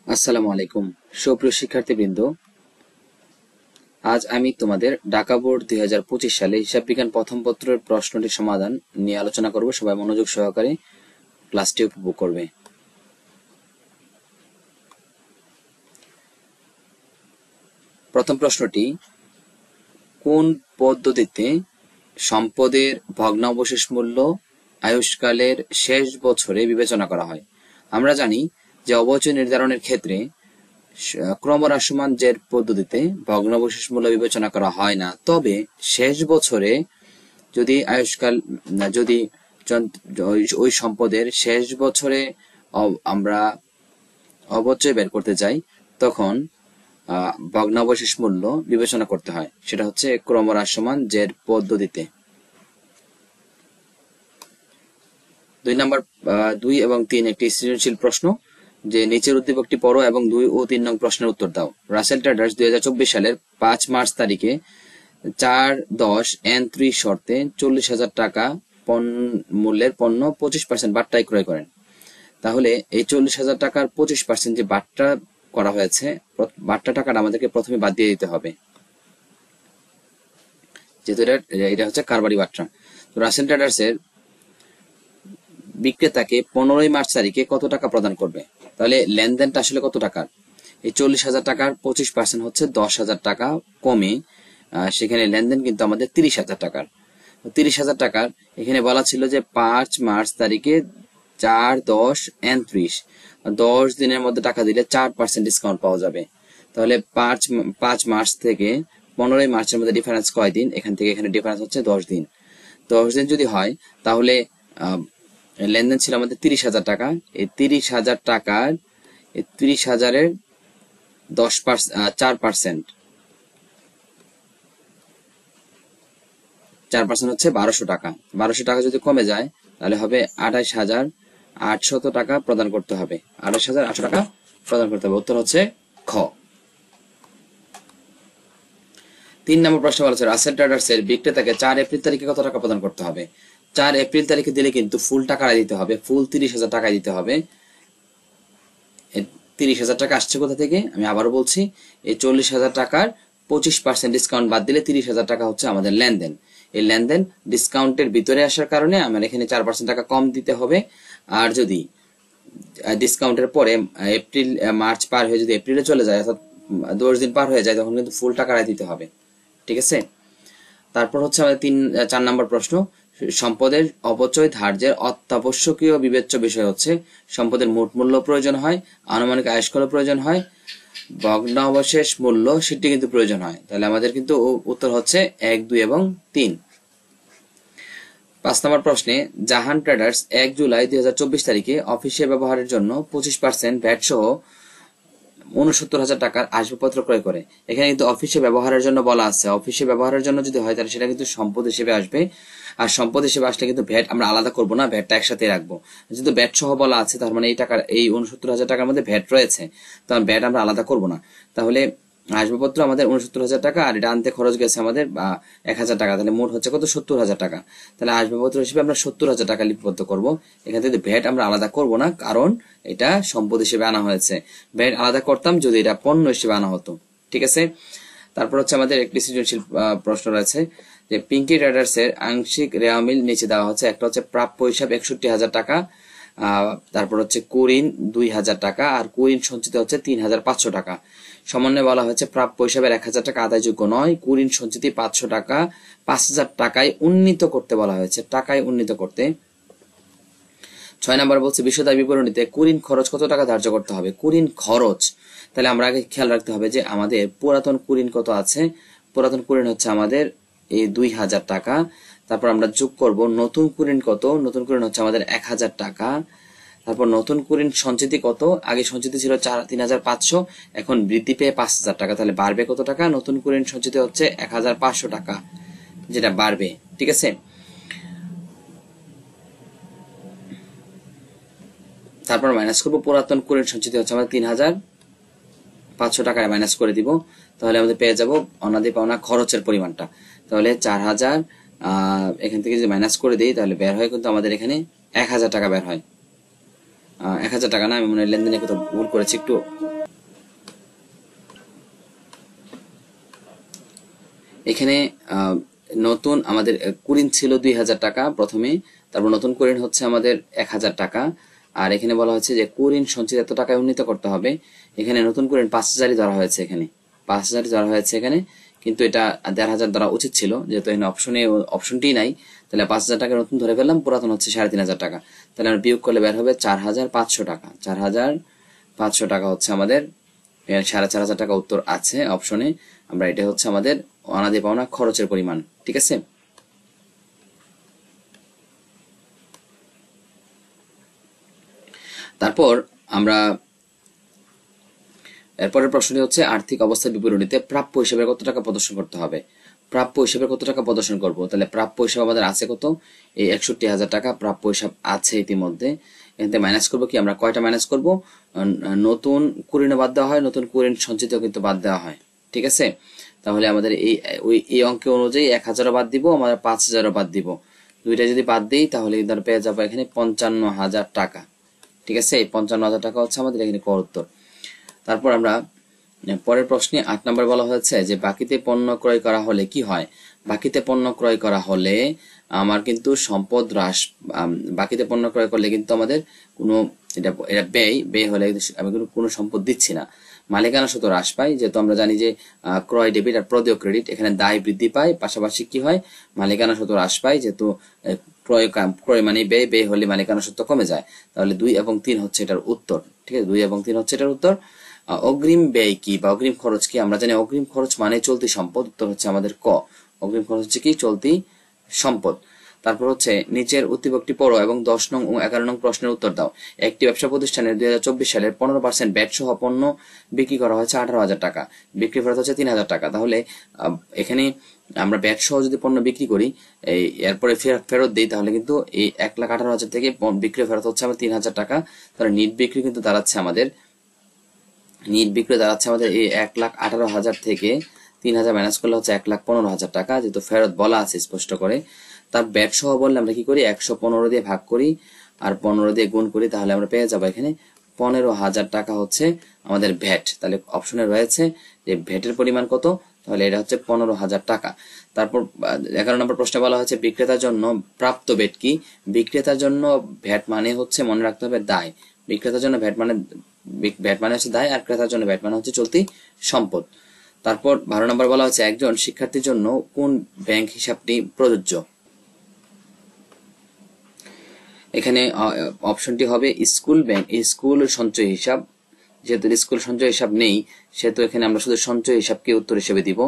আসসালামু আলাইকুম সুপ্রিয় শিক্ষার্থীবৃন্দ, আজ আমি তোমাদের ঢাকা বোর্ড 2025 সালে হিসাব বিজ্ঞান প্রথম পত্রের প্রশ্নটির সমাধান নিয়ে আলোচনা করব। সবাই মনোযোগ সহকারে ক্লাসটি উপভোগ করবে। প্রথম প্রশ্নটি, কোন পদ্ধতিতে সম্পদের ভগ্নাবশেষ মূল্য আয়ুষ্কালের শেষ বছরে বিবেচনা করা হয়? আমরা জানি যে অবচয় নির্ধারণের ক্ষেত্রে ক্রমহ্রাসমান জের পদ্ধতিতে ভগ্নাবশেষ মূল্য বিবেচনা করা হয় না, তবে শেষ বছরে যদি আয়ুষ্কাল যদি ওই সম্পদের শেষ বছরে আমরা অবচয় বের করতে যাই, তখন ভগ্নাবশেষ মূল্য বিবেচনা করতে হয়। সেটা হচ্ছে ক্রমহ্রাসমান জের পদ্ধতিতে। 2 এবং 3 একটি সৃজনশীল প্রশ্ন, যে নিচের উদ্দীপকটি পড়ো এবং 2 ও 3 নং প্রশ্নের উত্তর দাও। রাসেল ট্রেডার্স 2024 সালের 5 মার্চ তারিখে 4-10 শর্তে 40,000 টাকা মূল্যের পণ্য 25% বাট্টায় ক্রয় করেন। তাহলে এই 40,000 টাকার 25% যে বাট্টা করা হয়েছে, বাট্টা টাকাটা আমাদেরকে প্রথমে বাদ দিয়ে দিতে হবে, যেহেতু এটা হচ্ছে কারবারি বাট্টা। তো রাসেল ট্রেডার্স এর বিক্রেতাকে 15 মার্চ তারিখে কত টাকা প্রদান করবে? তাহলে লেনদেনটা আসলে কত টাকার? এই 40,000 টাকার 25% হচ্ছে 10,000 টাকা কমে সেখানে লেনদেন কিন্তু আমাদের 30,000 টাকার। 30,000 টাকার এখানে বলা ছিল যে 5 মার্চ তারিখে 4-10 10 দিনের মধ্যে টাকা দিলে 4% ডিসকাউন্ট পাওয়া যাবে। তাহলে 5 মার্চ থেকে 15 মার্চের মধ্যে ডিফারেন্স কয় দিন? এখান থেকে এখানে ডিফারেন্স হচ্ছে 10 দিন। 10 দিন যদি হয় তাহলে লেনদেন ছিল আমাদের 30,000 টাকা। এই 30,000 টাকার 30,000-এর 4% হচ্ছে 1200 টাকা। 1200 টাকা যদি কমে যায় তাহলে হবে 28,800 টাকা প্রদান করতে হবে। 28,800 টাকা প্রদান করতে হবে। উত্তর হচ্ছে খ। 3 নম্বর প্রশ্ন বলা হচ্ছে রাসেল ট্রেডার্স এর বিক্রেতাকে 4 এপ্রিল তারিখে কত টাকা প্রদান করতে হবে? 4 এপ্রিল তারিখে দিলে কিন্তু ফুল টাকা দিতে হবে, ফুল 30,000 টাকা দিতে হবে। 30,000 টাকা আসছে কোথা থেকে? আমি আবারও বলছি, এই 40,000 টাকার 25% ডিসকাউন্ট বাদ দিলে 30,000 টাকা হচ্ছে আমাদের লেনদেন। এই লেনদেন ডিসকাউন্টের ভিতরে আসার কারণে আমার এখানে 4% টাকা কম দিতে হবে। আর যদি ডিসকাউন্টের পরে এপ্রিল মার্চ পার হয়ে যদি এপ্রিলে চলে যায়, অর্থাৎ 10 দিন পার হয়ে যায়, তখন কিন্তু ফুল টাকা দিতে হবে। ঠিক আছে? তারপর হচ্ছে আমাদের 4 নম্বর প্রশ্ন, সম্পদের অপচয় ধার্যের অত্যাবশ্যকীয় বিবেচ্য বিষয় হচ্ছে সম্পদের মোট মূল্য প্রয়োজন হয়, আনুমানিক আয়ুষ্কাল প্রয়োজন হয়, ভগ্নাবশেষ মূল্য সেটি কিন্তু প্রয়োজন হয়। তাহলে আমাদের কিন্তু উত্তর হচ্ছে 1, 2 এবং 3। 5 নম্বর প্রশ্নে জাহান ট্রেডার্স 1 জুলাই 2024 তারিখে অফিসে ব্যবহারের জন্য 25% ভ্যাট সহ 69,000 টাকার আসবাবপত্র ক্রয় করে। এখানে কিন্তু অফিসে ব্যবহারের জন্য বলা আছে। অফিসে ব্যবহারের জন্য যদি হয় তাহলে সেটা কিন্তু সম্পদ হিসেবে আসবে। আর সম্পদ হিসেবে আসলে কিন্তু ভ্যাট আমরা আলাদা করব না, ভ্যাটটা একসাথে রাখবো। যেহেতু ভ্যাট সহ বলা আছে, তার মানে এই 69,000 টাকার মধ্যে ভ্যাট রয়েছে, তখন ভ্যাট আমরা আলাদা করব না। তাহলে আসবাবপত্র আমাদের 69,000 টাকা, আর এটা আনতে খরচ গেছে আমাদের 1,000 টাকা। তাহলে মোট হচ্ছে কত? 70,000 টাকা। তাহলে আসবাবপত্র হিসেবে আমরা 70,000 টাকা লিপিবদ্ধ করব। এখান থেকে ভ্যাট আমরা আলাদা করব না, কারণ এটা সম্পদ হিসেবে আনা হয়েছে। ভ্যাট আলাদা করতাম যদি এটা পণ্য হিসেবে আনা হতো। ঠিক আছে? তারপর হচ্ছে আমাদের একটি সৃজনশীল প্রশ্ন রয়েছে, যে পিঙ্কি ট্রেডার্স এর আংশিক রেওয়া মিল নিচে দেওয়া হচ্ছে। একটা হচ্ছে প্রাপ্য হিসাব 61,000 টাকা, তারপর হচ্ছে কুরিন 2,000 টাকা, আর কুরিন সঞ্চিত হচ্ছে 3,500 টাকা। সমন্বয়ে বলা হয়েছে প্রাপ্য হিসাবের 1,000 টাকা আদায়যোগ্য নয়, কুরিন সঞ্চিতি 500 টাকা 5,000 টাকায় উন্নীত করতে বলা হয়েছে, টাকায় উন্নীত করতে। 6 নম্বর বলছে বিশদায় বিবরণীতে কুরিন খরচ কত টাকা ধার্য করতে হবে? কুরিন খরচ, তাহলে আমরা আগে খেয়াল রাখতে হবে যে আমাদের পুরাতন কুরিন কত আছে। পুরাতন কুরিন হচ্ছে আমাদের এই 2,000 টাকা। তারপর আমরা যোগ করব নতুন কুরিন কত? নতুন কুরিন হচ্ছে আমাদের 1,000 টাকা। তারপর নতুন কুরিন সঞ্চিতি কত? আগে সঞ্চিতি ছিল 3,500, এখন বৃদ্ধি পেয়ে 5,000 টাকা। তাহলে বাড়বে কত টাকা? নতুন কুরিন সঞ্চিতি হচ্ছে 1,500 টাকা, যেটা বাড়বে। ঠিক আছে? তারপর মাইনাস করবো পুরাতন কুরিন সঞ্চিতি হচ্ছে আমাদের 3,500 টাকায় মাইনাস করে দিব। তাহলে আমাদের পেয়ে যাব অনাদি পাওনা খরচের পরিমাণটা। তাহলে 4,000 এখান থেকে যদি মাইনাস করে দিই তাহলে বের হয় কিন্তু আমাদের এখানে 1,000 টাকা বের হয়। 1,000 টাকা না, আমি মনে হয় লেনদেনে কোথাও ভুল করেছি, একটু এখানে নতুন আমাদের কুরিন ছিল 2000 টাকা প্রথমে, তারপর নতুন কুরিন হচ্ছে আমাদের 1000 টাকা। আর এখানে বলা হচ্ছে যে কুরিন সঞ্চিত এত টাকায় উন্নীত করতে হবে। এখানে নতুন কুরিন 5000ই ধরা হয়েছে, এখানে 5000ই ধরা হয়েছে এখানে, কিন্তু এটা 1500 ধরা উচিত ছিল, যেহেতু এখানে অপশনটি নাই। তাহলে 5000 টাকা নতুন ধরে ফেললাম, পুরাতন হচ্ছে 3500 টাকা। তাহলে আমরা বিয়োগ করলে বের হবে 4500 টাকা। 4500 টাকা হচ্ছে আমাদের 4500 টাকা উত্তর আছে অপশনে। আমরা এটা হচ্ছে আমাদের অনাদি পাওনা খরচের পরিমাণ, ঠিক আছে। তারপর আমরা এরপরের প্রশ্নটি হচ্ছে আর্থিক অবস্থার বিবরণীতে প্রাপ্য হিসেবে কত টাকা প্রদর্শন করতে হবে। প্রাপ্য হিসেবে কত টাকা প্রদর্শন করব, তাহলে প্রাপ্য হিসাব আমাদের আছে কত, এই 61,000 টাকা প্রাপ্য হিসাব আছে ইতিমধ্যে। এখানে মাইনাস করবো কি, আমরা কয়টা মাইনাস করব, নতুন কুরিনও বাদ দেওয়া হয়, নতুন কুরিন সঞ্চিত কিন্তু বাদ দেওয়া হয়, ঠিক আছে। তাহলে আমাদের এই অঙ্ক অনুযায়ী 1000 বাদ দিব, আমরা 5000 বাদ দিব, দুইটা যদি বাদ দিই তাহলে কিন্তু পেয়ে যাবো এখানে 55,000 টাকা, ঠিক আছে। এই 55,000 টাকা হচ্ছে আমাদের এখানে ক উত্তর। তারপর আমরা পরের প্রশ্নে 8 নম্বর বলা হয়েছে যে বাকিতে পণ্য ক্রয় করা হলে কি হয়। বাকিতে পণ্য ক্রয় করা হলে আমার কিন্তু সম্পদ হ্রাস, বাকিতে পণ্য ক্রয় করলে কিন্তু আমাদের কোনো এটা ব্যয় হলে আমি কিন্তু কোনো সম্পদ দিচ্ছি না। মালিকানা সূত্র হ্রাস পাই, যেহেতু আমরা জানি যে ক্রয় ডেবিট আর প্রদেয় ক্রেডিট, এখানে দায় বৃদ্ধি পায়, পাশাপাশি কি হয় মালিকানা সূত্র হ্রাস পাই, যেহেতু ক্রয় মানে ব্যয় হলে মালিকানা সূত্র কমে যায়। তাহলে 2 এবং 3 হচ্ছে এটার উত্তর, ঠিক আছে। 2 এবং 3 হচ্ছে এটার উত্তর। অগ্রিম ব্যয় কি বা অগ্রিম খরচ কি, আমরা জানি অগ্রিম খরচ মানে চলতি সম্পদ, উত্তর হচ্ছে আমাদের ক। অগ্রিম খরচ হচ্ছে কি, চলতি সম্পদ। তারপর হচ্ছে নিচের উদ্দীপকটি পড়ো এবং 10 নং ও 11 নং প্রশ্নের উত্তর দাও। একটি ব্যবসা প্রতিষ্ঠানের 2024 সালের 15% ব্যাট সহ পণ্য বিক্রি করা হয়েছে 18,000 টাকা, বিক্রি ফেরত হচ্ছে 3,000 টাকা। তাহলে এখানে আমরা ব্যাট সহ যদি পণ্য বিক্রি করি, এরপরে ফেরত দিই, তাহলে কিন্তু এই 1,18,000 থেকে বিক্রি ফেরত হচ্ছে আমার 3,000 টাকা। তাহলে নিট বিক্রি কিন্তু দাঁড়াচ্ছে আমাদের এই 1,18,000 থেকে 3,000 মাইনাস করলে হচ্ছে 1,15,000 টাকা, যেহেতু ফেরত বলা আছে স্পষ্ট করে। তার ব্যাট সহ বললে আমরা কি করি, 115 দিয়ে ভাগ করি আর 15 দিয়ে গুণ করি, তাহলে আমরা পেয়ে যাবো এখানে 15,000 টাকা হচ্ছে আমাদের ভ্যাট। তাহলে অপশনে রয়েছে যে ভ্যাটের পরিমাণ কত, তাহলে এটা হচ্ছে 15,000 টাকা। তারপর 11 নম্বর প্রশ্নে বলা হয়েছে বিক্রেতার জন্য প্রাপ্ত ভ্যাট কি। বিক্রেতার জন্য ভ্যাট মানে হচ্ছে, মনে রাখতে হবে, দায়। বিক্রেতার জন্য ভ্যাট মানে হচ্ছে দায়, আর ক্রেতার জন্য ভ্যাট মানে হচ্ছে চলতি সম্পদ। তারপর 12 নম্বর বলা হচ্ছে একজন শিক্ষার্থীর জন্য কোন ব্যাংক হিসাবটি প্রযোজ্য। এখানে অপশনটি হবে স্কুল সঞ্চয় হিসাব। যেহেতু স্কুল সঞ্চয় হিসাব নেই, সেহেতু এখানে আমরা শুধু সঞ্চয় হিসাবকে উত্তর হিসেবে দিব।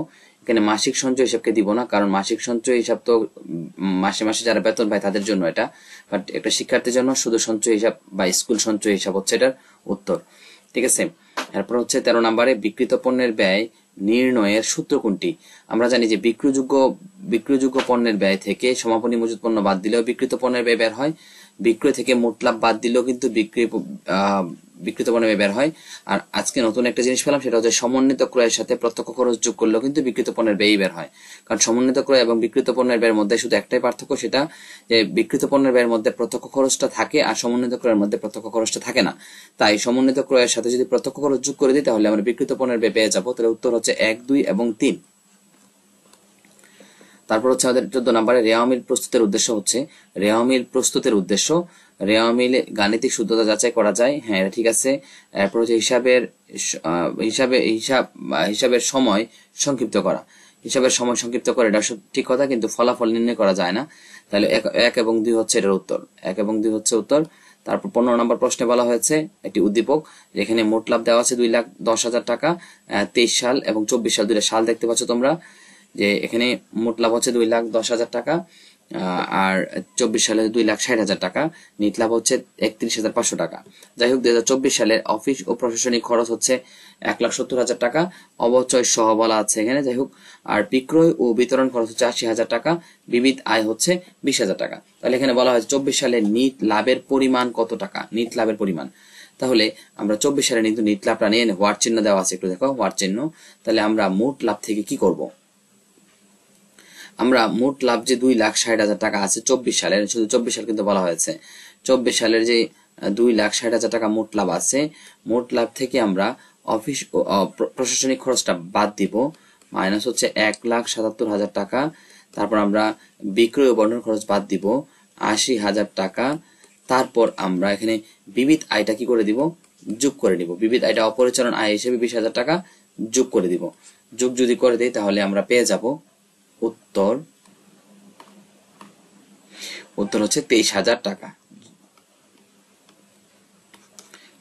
এখানে মাসিক সঞ্চয় হিসাবকে দিব না, কারণ মাসিক সঞ্চয় হিসাব তো মাসে মাসে যারা বেতন পায় তাদের জন্য এটা, বাট একটা শিক্ষার্থীর জন্য শুধু সঞ্চয় হিসাব বা স্কুল সঞ্চয় হিসাব হচ্ছে এটার উত্তর, ঠিক আছে। এরপর হচ্ছে 13 নম্বরে বিক্রিত পণ্যের ব্যয় নির্ণয়ের সূত্র কোনটি। আমরা জানি যে বিক্রয়যোগ্য পণ্যের ব্যয় থেকে সমাপনী মজুত পণ্য বাদ দিলেও বিক্রিত পণ্যের ব্যয় বের হয়, বিক্রয় থেকে মোট লাভ বাদ দিলেও কিন্তু বিক্রিত পণ্যের ব্যয় বের হয়। আর আজকে নতুন একটা জিনিস পেলাম, সেটা হচ্ছে সমন্বিত ক্রয়ের সাথে প্রত্যক্ষ খরচ যোগ করলেও কিন্তু বিক্রিত পণ্যের ব্যয় বের হয়। কারণ সমন্বিত ক্রয় এবং বিক্রিত পণ্যের ব্যয়ের মধ্যে শুধু একটাই পার্থক্য, সেটা যে বিক্রিত পণ্যের ব্যয়ের মধ্যে প্রত্যক্ষ খরচটা থাকে আর সমন্বিত ক্রয়ের মধ্যে প্রত্যক্ষ খরচটা থাকে না। তাই সমন্বিত ক্রয়ের সাথে যদি প্রত্যক্ষ খরচ যোগ করে দিই, তাহলে আমরা বিক্রিত পণ্যের ব্যয় পেয়ে যাবো। তাহলে উত্তর হচ্ছে 1, 2 এবং 3। তারপর হচ্ছে আমাদের 14 নম্বরে রেওয়া মিল প্রস্তুতের উদ্দেশ্য। রেওয়া মিলে গাণিতিক শুদ্ধতা যাচাই করা যায়, হ্যাঁ এটা ঠিক আছে। এরপর হচ্ছে হিসাবের সময় সংক্ষিপ্ত করা। হিসাবের সময় সংক্ষিপ্ত করে এটা ঠিক কথা, কিন্তু ফলাফল নির্ণয় করা যায় না। তাহলে 1 এবং 2 হচ্ছে এটার উত্তর, 1 এবং 2 হচ্ছে উত্তর। তারপর 15 নম্বর প্রশ্নে বলা হয়েছে একটি উদ্দীপক, যেখানে মোট লাভ দেওয়া আছে 2,10,000 টাকা। 23 সাল এবং 24 সাল, দুইটা সাল দেখতে পাচ্ছ তোমরা, যে এখানে মোট লাভ হচ্ছে 2,10,000 টাকা আর 24 সালে 2,60,000 টাকা। নিট লাভ হচ্ছে 31,500 টাকা। যাই হোক 2024 সালের অফিস ও প্রশাসনিক খরচ হচ্ছে 1,70,000 টাকা, অবচয় সহ বলা আছে এখানে। যাই হোক, আর বিক্রয় ও বিতরণ খরচ হচ্ছে 80,000 টাকা, বিবিধ আয় হচ্ছে 20,000 টাকা। তাহলে এখানে বলা হয়েছে 24 সালে নিট লাভের পরিমাণ কত টাকা, নিট লাভের পরিমাণ। তাহলে আমরা 24 সালে কিন্তু নিট লাভটা নিয়ে হোয়াট চিহ্ন দেওয়া আছে, একটু দেখো হোয়াট চিহ্ন। তাহলে আমরা মোট লাভ থেকে কি করব, আমরা মোট লাভ যে 2,60,000 টাকা আছে 24 সালের, শুধু 24 সাল কিন্তু বলা হয়েছে, 24 সালের যে 2,60,000 টাকা মোট লাভ আছে, মোট লাভ থেকে আমরা অফিস প্রশাসনিক খরচটা বাদ দিব, মাইনাস হচ্ছে 1,77,000 টাকা। তারপর আমরা বিক্রয় ও বন্টন খরচ বাদ দিব 80,000 টাকা। তারপর আমরা এখানে বিবিধ আয়টা কি করে দিব, যোগ করে দিব। বিবিধ আয়টা অপরিচালন আয় হিসেবে 20,000 টাকা যোগ করে দিব। যোগ যদি করে দিই তাহলে আমরা পেয়ে যাব উত্তর হচ্ছে 23,000 টাকা।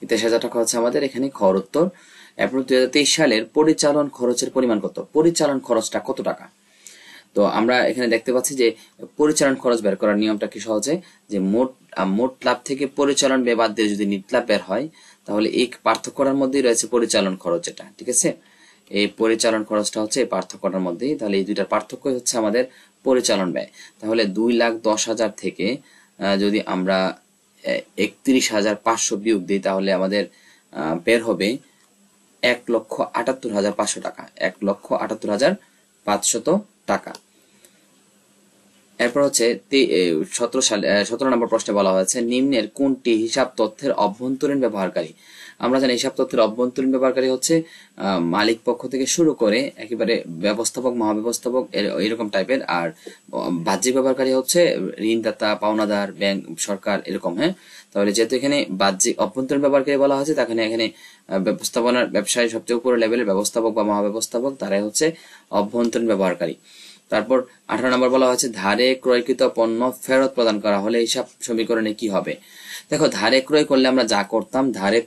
23,000 টাকা হচ্ছে আমাদের এখানে খর উত্তর। এরপর 2023 সালের পরিচালন খরচের পরিমাণ কত, পরিচালন খরচটা কত টাকা। তো আমরা এখানে দেখতে পাচ্ছি যে পরিচালন খরচ বের করার নিয়মটা কি সহজে, যে মোট লাভ থেকে পরিচালন ব্যয় বাদ দিয়ে যদি নিট লাভ বের হয় তাহলে এই পার্থক্যটার মধ্যেই রয়েছে পরিচালন খরচ, এটা ঠিক আছে। এই পরিচালন খরচটা হচ্ছে এই পার্থক্যটার মধ্যেই, তাহলে এই দুইটার পার্থক্য হচ্ছে আমাদের পরিচালন ব্যয়। তাহলে 2,10,000 থেকে যদি আমরা 31,500 বিয়োগ দিই তাহলে আমাদের বের হবে 1,78,500 টাকা, 1,78,500 টাকা। এরপর হচ্ছে 17 নম্বর প্রশ্নে বলা হয়েছে নিম্নের কোনটি হিসাব তথ্যের অভ্যন্তরীণ ব্যবহারকারী। আমরা জানি হিসাব তথ্যের অভ্যন্তরীণ ব্যবহারকারী হচ্ছে মালিক পক্ষ থেকে শুরু করে একেবারে ব্যবস্থাপক, মহাব্যবস্থাপক এরকম টাইপের, আর বাহ্যিক ব্যবহারকারী হচ্ছে ঋণদাতা, পাওনাদার, ব্যাংক, সরকার এরকম। হ্যাঁ, তাহলে যেহেতু এখানে বাহ্যিক অভ্যন্তরীণ ব্যবহারকারী বলা হয়েছে তখন এখানে ব্যবস্থাপনার ব্যবসায়ী সবচেয়ে উপরে লেভেলের ব্যবস্থাপক বা মহাব্যবস্থাপক, তারাই হচ্ছে অভ্যন্তরীণ ব্যবহারকারী। তারপর 18 নম্বর বলা হয়েছে ধারে ক্রয়কৃত পণ্য ফেরত প্রদান করা হলে হিসাব সমীকরণে কি হবে। দেখো, ধারে ক্রয় করলে আমরা যা করতাম, ধারে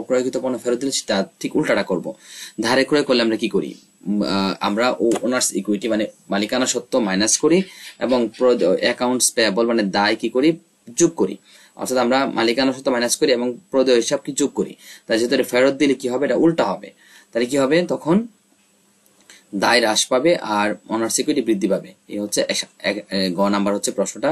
ক্রয়কৃত পণ্য ফেরত দিলে তা ঠিক উল্টাটা করব। ধারে ক্রয় করলে আমরা কি করি, আমরা ওনার্স ইকুইটি মানে মালিকানা সত্ত্ব মাইনাস করি এবং অ্যাকাউন্টস পেয়েবল মানে দায় কি করি, যোগ করি। অর্থাৎ আমরা মালিকানা সত্ত্ব মাইনাস করি এবং প্রদেয় হিসাব কি যোগ করি। তাই যেহেতু ফেরত দিলে কি হবে, এটা উল্টা হবে। তাহলে কি হবে, তখন দায় হ্রাস পাবে আর অনার্স ইকুইটি বৃদ্ধি পাবে। এই হচ্ছে গ নাম্বার হচ্ছে প্রশ্নটা,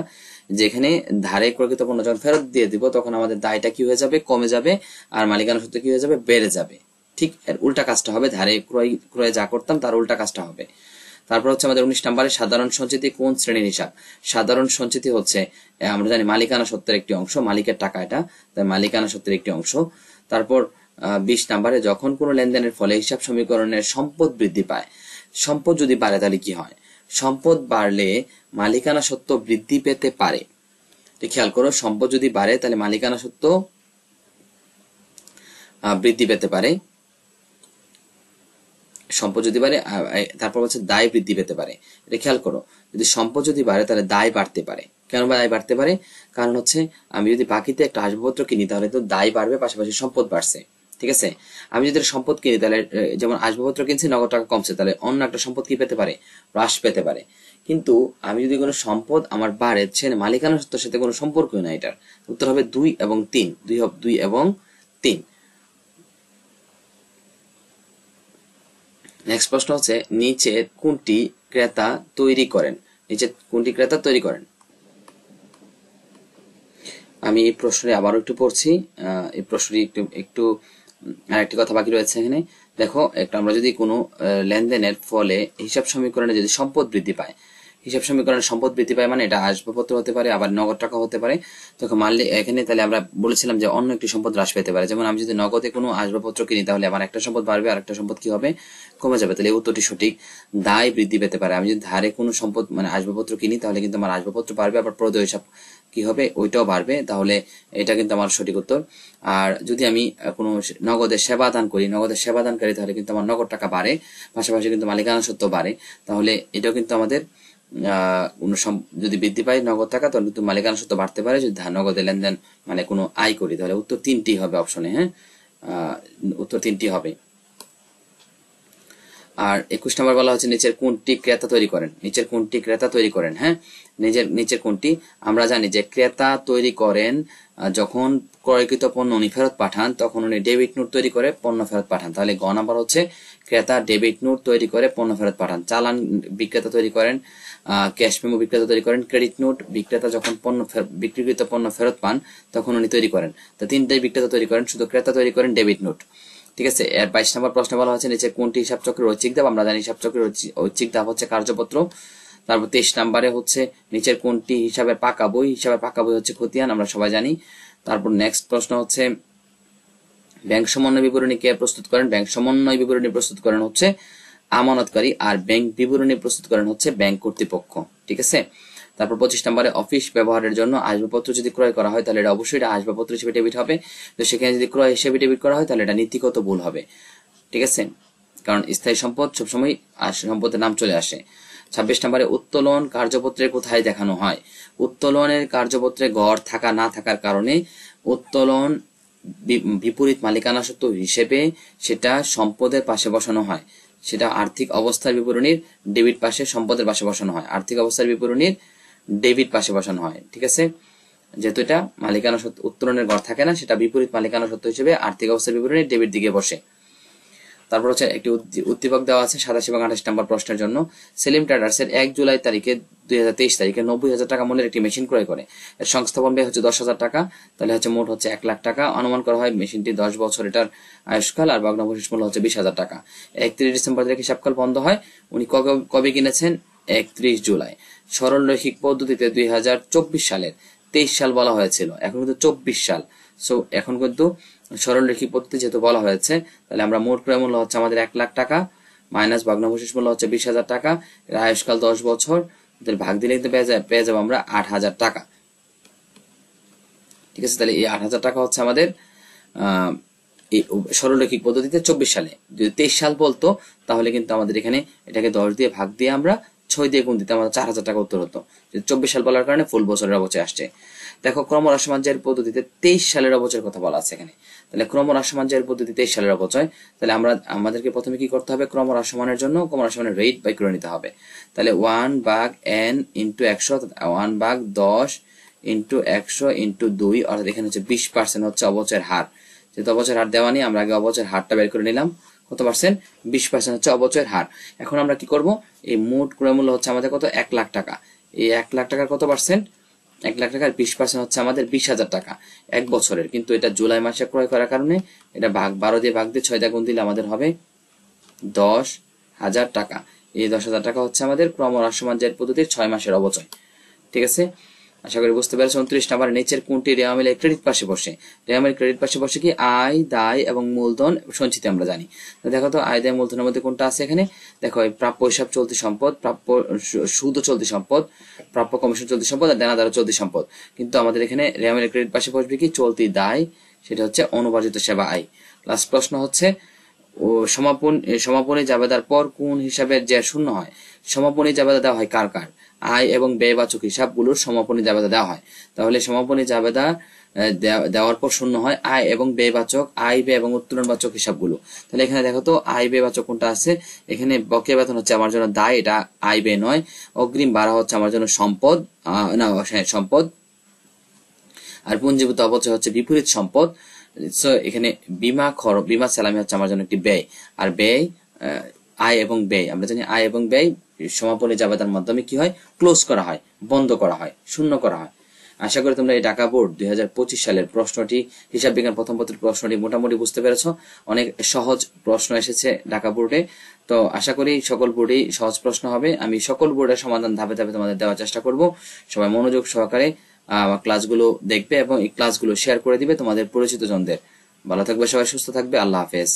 যেখানে ধারে ক্রয়কৃত পণ্য যখন ফেরত দিয়ে দিব তখন আমাদের দায়টা কি হয়ে যাবে, কমে যাবে, আর মালিকানা সত্ত্ব কি হয়ে যাবে, বেড়ে যাবে। ঠিক এর উল্টা কাজটা হবে, ধারে ক্রয়ে যা করতাম তার উল্টা কাজটা হবে। তারপর হচ্ছে আমাদের 19 নম্বরে সাধারণ সঞ্চিতি কোন শ্রেণীর হিসাব। সাধারণ সঞ্চিতি হচ্ছে আমরা জানি মালিকানা সত্ত্বের একটি অংশ, মালিকের টাকা এটা, তাই মালিকানা সত্ত্বের একটি অংশ। তারপর 20 নম্বরে যখন কোনো লেনদেনের ফলে হিসাব সমীকরণের সম্পদ বৃদ্ধি পায়, সম্পদ যদি বাড়ে তাহলে কি হয়, সম্পদ বাড়লে মালিকানা সত্ত্ব বৃদ্ধি পেতে পারে। খেয়াল করো, সম্পদ যদি বাড়ে তাহলে মালিকানা সত্ত্ব বৃদ্ধি পেতে পারে, সম্পদ যদি বাড়ে। তারপর হচ্ছে দায় বৃদ্ধি পেতে পারে। এটা খেয়াল করো, যদি সম্পদ যদি বাড়ে তাহলে দায় বাড়তে পারে। কেন দায় বাড়তে পারে, কারণ হচ্ছে আমি যদি বাকিতে একটা আসবাবপত্র কিনি তাহলে তো দায় বাড়বে, পাশাপাশি সম্পদ বাড়ছে। ঠিক আছে, আমি যদি সম্পদ কিনি তাহলে যেমন আসবাবপত্র কিনছি নগদ টাকা কমছে, তাহলে অন্য একটা সম্পদ কি পেতে পারে, হ্রাস পেতে পারে। কিন্তু আমি যদি কোনো সম্পদ আমার বাড়ে, সে মালিকানা সত্ত্বের সাথে কোনো সম্পর্কই না, এটার উত্তর হবে 2 এবং 3। 2 এবং 3। নেক্সট প্রশ্ন হচ্ছে নিচে কোনটি ক্রেতা তৈরি করেন, আমি এই প্রশ্নে আবারও একটু পড়ছি। এই প্রশ্নটি একটু আরেকটি কথা বাকি রয়েছে এখানে। দেখো, আমরা যদি কোনো লেনদেনের ফলে হিসাব সমীকরণে যদি সম্পদ বৃদ্ধি পায়, হিসাব সমীকরণে সম্পদ বৃদ্ধি পায় মানে এটা আসবাবপত্র হতে পারে, আবার নগদ টাকা হতে পারে। তখন মানলে এখানে তাহলে আমরা বলেছিলাম যে অন্য একটি সম্পদ হ্রাস পেতে পারে। যেমন আমি যদি নগদে কোনো আসবাবপত্র কিনি তাহলে আমার একটা সম্পদ বাড়বে আর একটা সম্পদ কি হবে, কমে যাবে। তাহলে উত্তরটি সঠিক, দায় বৃদ্ধি পেতে পারে। আমি যদি ধারে কোনো সম্পদ মানে আসবাবপত্র কিনি তাহলে কিন্তু আমার আসবাবপত্র বাড়বে, আবার প্রদেয় হিসাব কি হবে, ওইটাও বাড়বে। তাহলে এটা কিন্তু আমার সঠিক উত্তর। আর যদি আমি কোনো নগদে সেবা দান করি, নগদের সেবা দানকারী, তাহলে কিন্তু আমার নগদ টাকা বাড়ে, পাশাপাশি কিন্তু মালিকানা সত্ত্ব বাড়ে। তাহলে এটাও কিন্তু আমাদের যদি বৃদ্ধি পায় নগদ টাকা তাহলে কিন্তু মালিকানা সত্ত্ব বাড়তে পারে যদি নগদে লেনদেন মানে কোনো আয় করি। তাহলে উত্তর 3টি হবে অপশনে। হ্যাঁ, উত্তর 3টি হবে। আর 21 নম্বর বলা হচ্ছে নিচের কোনটি ক্রেতা তৈরি করেন। হ্যাঁ, নিচের কোনটি, আমরা জানি যে ক্রেতা তৈরি করেন যখন ক্রয়কৃত পণ্য উনি ফেরত পাঠান তখন উনি ডেবিট নোট তৈরি করে পণ্য ফেরত পাঠান। তাহলে গ নাম্বার হচ্ছে ক্রেতা ডেবিট নোট তৈরি করে পণ্য ফেরত পাঠান। চালান বিক্রেতা তৈরি করেন, ক্যাশ মেমো বিক্রেতা তৈরি করেন, ক্রেডিট নোট বিক্রেতা যখন বিক্রিকৃত পণ্য ফেরত পান তখন উনি তৈরি করেন। তো তিনটাই বিক্রেতা তৈরি করেন, শুধু ক্রেতা তৈরি করেন ডেবিট নোট। ঠিক আছে, এর 22 নম্বর প্রশ্ন বলা হচ্ছে নিচে কোনটি হিসাব চক্রের ঐচ্ছিক ধাপ। আমরা জানি হিসাব চক্রের ঐচ্ছিক ধাপ হচ্ছে কার্যপত্র। তারপর 23 নম্বরে হচ্ছে নিচের কোনটি হিসাবের পাকা বই হচ্ছে খতিয়ান, আমরা সবাই জানি। তারপর নেক্সট প্রশ্ন হচ্ছে ব্যাংক সমন্বয় বিবরণী কে প্রস্তুত করেন। ব্যাংক সমন্বয় বিবরণী প্রস্তুত করেন হচ্ছে আমানতকারী, আর ব্যাংক বিবরণী প্রস্তুত করেন হচ্ছে ব্যাংক কর্তৃপক্ষ। ঠিক আছে। তারপর 25 নম্বরে অফিস ব্যবহারের জন্য আসবাবপত্র যদি ক্রয় করা হয় তাহলে এটা অবশ্যই এটা আসবাবপত্র হিসেবে ডেবিট হবে। তো সেখানে যদি ক্রয় হিসেবে ডেবিট করা হয় তাহলে এটা নীতিগত ভুল হবে। ঠিক আছে, কারণ স্থায়ী সম্পদ সবসময় সম্পদের নাম চলে আসে। 26 নম্বরে উত্তোলন কার্যপত্রে কোথায় দেখানো হয়? উত্তোলনের কার্যপত্রে গড় থাকা না থাকার কারণে উত্তোলন বিপরীত মালিকানা সত্ত্ব হিসেবে সেটা সম্পদের পাশে বসানো হয়। সেটা আর্থিক অবস্থার বিবরণীর ডেবিট পাশে সম্পদের পাশে বসানো হয়, আর্থিক অবস্থার বিবরণীর ডেবিট পাশে বসানো হয়। ঠিক আছে, যেহেতু এটা মালিকানা সত্ত্ব উত্তোলনের গড় থাকে না, সেটা বিপরীত মালিকানা সত্ত্ব হিসেবে আর্থিক অবস্থার বিবরণীর ডেবিট দিকে বসে। তারপর হচ্ছে একটি উদ্দীপক দেওয়া আছে 27 এবং 28 নম্বর প্রশ্নের জন্য। সেলিম ট্রেডার্সের 1 জুলাই তারিখে 2023 তারিখে 90,000 টাকা মূল্যের একটি মেশিন ক্রয় করে। এর সংস্থাপন ব্যয় হচ্ছে 10,000 টাকা, তাহলে হচ্ছে মোট হচ্ছে 1 লাখ টাকা। অনুমান করা হয় মেশিনটি 10 বছর এটার আয়ুষ্কাল, আর ভগ্নাবশেষ মূল্য হচ্ছে 20,000 টাকা। 31 ডিসেম্বর তারিখে হিসাবকাল বন্ধ হয়। উনি কবে কিনেছেন? 31 জুলাই। সরল রৈখিক পদ্ধতিতে 2024 সালের 23 সাল বলা হয়েছিল, এখন কিন্তু 24 সাল। সো এখন কিন্তু সরল রৈখিক পদ্ধতি যেহেতু বলা হয়েছে, তাহলে আমরা মোট ক্রয় মূল্য হচ্ছে আমাদের 1 লাখ টাকা মাইনাস ভগ্নাবশেষ মূল্য হচ্ছে 20,000 টাকা, এর আয়ুষ্কাল 10 বছর, ভাগ দিলে কিন্তু পেয়ে যাবো আমরা 8,000 টাকা। ঠিক আছে, তাহলে এই 8,000 টাকা হচ্ছে আমাদের এই সরল রৈখিক পদ্ধতিতে 24 সালে। যদি 23 সাল বলতো তাহলে কিন্তু আমাদের এখানে এটাকে 10 দিয়ে ভাগ দিয়ে আমরা 6 দিয়ে গুণ দিতে আমাদের 4,000 টাকা উত্তর হতো। 24 সাল বলার কারণে ফুল বছরের অবচয় আসছে। দেখো ক্রমহ্রাসমানের পদ্ধতিতে 23 সালের অবচয়ের কথা বলা আছে এখানে। তাহলে ক্রমহ্রাসমানের পদ্ধতি 23 সালের অবচয়, তাহলে আমাদেরকে প্রথমে কি করতে হবে? ক্রমহ্রাসমানের জন্য ক্রমহ্রাসমানের রেট বাই করে নিতে হবে। তাহলে 1 ভাগ n ইন্টু 100, 1 ভাগ 10 ইন্টু 100 ইন্টু 2, অর্থাৎ এখানে হচ্ছে 20% হচ্ছে অবচয়ের হার। যেহেতু অবচয়ের হার দেওয়া নেই, আমরা আগে অবচয়ের হারটা বের করে নিলাম। কত পার্সেন্ট? 20% হচ্ছে অবচয়ের হার। এখন আমরা কি করব? এই মোট ক্রয় মূল্য হচ্ছে আমাদের কত? 1 লাখ টাকা। এই 1 লাখ টাকার কত পার্সেন্ট? 1 লাখ টাকার 20% হচ্ছে আমাদের 20,000 টাকা 1 বছরের। কিন্তু এটা জুলাই মাসে ক্রয় করার কারণে এটা 12 দিয়ে ভাগ দিয়ে 6 দিয়ে গুণ দিলে আমাদের হবে 10,000 টাকা। এই 10,000 টাকা হচ্ছে আমাদের ক্রমহ্রাসমান পদ্ধতির 6 মাসের অবচয়। ঠিক আছে, আশা করি বুঝতে পেরেছ। 29 নম্বর, নিচের কোনটি রেওয়া মিলে ক্রেডিট পাশে বসে? রেওয়া মিলে ক্রেডিট পাশে বসে কি? আয়, দায় এবং মূলধন সঞ্চিতি আমরা জানি। দেখো তো আয়, দায়, মূলধনের মধ্যে কোনটা আছে এখানে? দেখো এই প্রাপ্য হিসাব চলতি সম্পদ, প্রাপ্য সুদ চলতি সম্পদ, প্রাপ্য কমিশন চলতি সম্পদ, আর দেনাদার চলতি সম্পদ। কিন্তু আমাদের এখানে রেওয়া মিলে ক্রেডিট পাশে বসবে কি? চলতি দায়, সেটা হচ্ছে অনুবার্জিত সেবা আয়। লাস্ট প্রশ্ন হচ্ছে সমাপনী জাবেদার পর কোন হিসাবের যে শূন্য হয়? সমাপনী জাবেদা দেওয়া হয় কার কার? আয় এবং ব্যয়বাচক হিসাবগুলোর সমাপনী জাবেদা দেওয়া হয়। তাহলে সমাপনী জাবেদা দেওয়ার পর শূন্য হয় আয় এবং ব্যয়বাচক, আয় ব্যয় এবং উত্তোলনবাচক হিসাবগুলো। তাহলে এখানে দেখো তো আয় ব্যয়বাচক কোনটা আছে? এখানে বকেয়া বেতন হচ্ছে আমার জন্য দায়, এটা আয় ব্যয় নয়। অগ্রিম ভাড়া হচ্ছে আমার জন্য সম্পদ, সম্পদ। আর পুঞ্জীভূত অপচয় হচ্ছে বিপরীত সম্পদ। এখানে বিমা সালামি হচ্ছে আমার জন্য একটি ব্যয়। আর ব্যয়, আয় এবং ব্যয় আমরা জানি আয় এবং ব্যয় সমাপনী জাবেদার মাধ্যমে কি হয়? ক্লোজ করা হয়, বন্ধ করা হয়, শূন্য করা হয়। আশা করি তোমরা এই ঢাকা বোর্ড 2025 সালের প্রশ্নটি, হিসাব বিজ্ঞান প্রথম পত্রের প্রশ্নটি মোটামুটি বুঝতে পেরেছ। অনেক সহজ প্রশ্ন এসেছে ঢাকা বোর্ডে। তো আশা করি সকল বোর্ডেই সহজ প্রশ্ন হবে। আমি সকল বোর্ডের সমাধান ধাপে ধাপে তোমাদের দেওয়ার চেষ্টা করব। সবাই মনোযোগ সহকারে আমার ক্লাসগুলো দেখবে এবং এই ক্লাসগুলো শেয়ার করে দিবে তোমাদের পরিচিত জনদের। ভালো থাকবে সবাই, সুস্থ থাকবে। আল্লাহ হাফেজ।